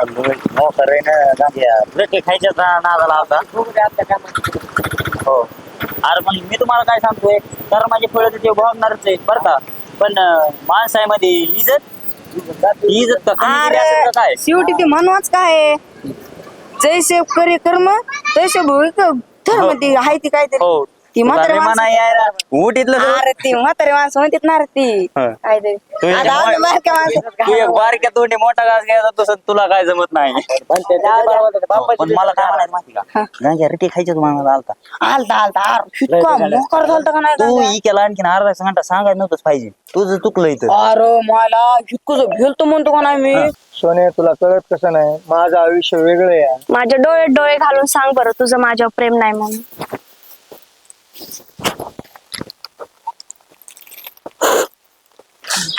मोकर आहे ना गांग्या ब्रेक खायच्या नादाला होता हो. अरे पण मी तुम्हाला काय सांगतोय कर्माचे फळ ते भोगणारच आहे बरं का. पण माणसामध्ये इज्जत काय शेवटी ते म्हणवाच काय जैसे करे कर्म तैसे भोग धर्म ती आहे ती काहीतरी हो ती म्हातारे उठीतलं अरे ती म्हातारे माणसं म्हणतात ना रे ती काहीतरी आता आपल्या बारक्या तू एक बारक्या तोंडी मोठा घास घ्यायचा तसं तुला काय जमत नाही. पण मला काय म्हणायचं माहिती का गांग्या रिटी खायच्या तुम्हाला आलता आलता इतका मोकार झालता का नाही तू केला आणखीन अर्धा घंटा सांगायला नव्हतंच पाहिजे तुझं चुकलं इथं. अरे मला इतकं भेलतो म्हणतो का नाही मी सोने तुला कळत कसं नाही माझं आयुष्य वेगळं आहे. माझ्या डोळ्यात डोळे घालून सांग बरं तुझं माझ्यावर प्रेम नाही म्हणून.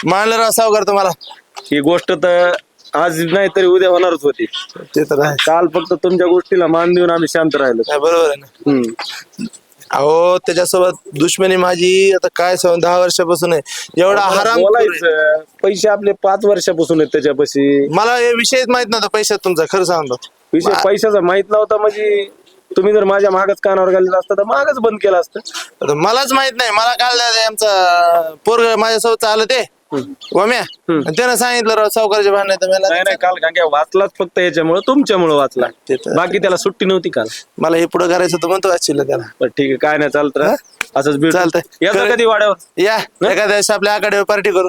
मानलं राव सावकार तुम्हाला ही गोष्ट तर आज नाही तरी उद्या होणारच होती. ते तर आहे. काल फक्त तुमच्या गोष्टीला मान देऊन आम्ही शांत राहिलो. नाही, बरोबर आहे ना. अहो त्याच्यासोबत दुश्मनी माझी आता काय 10 वर्षापासून आहे. एवढा हराम बोलायचं पैसे आपले 5 वर्षापासून आहेत त्याच्यापाशी. मला हे विषयच माहित नव्हता पैशात तुमचा खरं सांगतो. विषय पैशाचा माहित नव्हता म्हणजे तुम्ही जर माझ्या मागच कानावर घाललं असतं तर मागच बंद केलं असतं. आता मलाच माहित नाही. मला काल आमचा पोरग माझ्यासोबत आलं ते वम्या आणि त्यानं सांगितलं राव सावकारच्या भांडण्यात मला नाही काल गांग्या वाचलाच फक्त याच्यामुळे तुमच्यामुळे वाचला. ते तर- बाकी त्याला सुट्टी नव्हती काल. मला हे पुढे करायचं होतं म्हणतो वाचिलं त्याला. पण ठीक आहे काय नाही चालत असंच भेट चालतंय. याचं कधी वाड्यावर या एखाद्या दिवशी आपल्या आकडे पार्टी करू.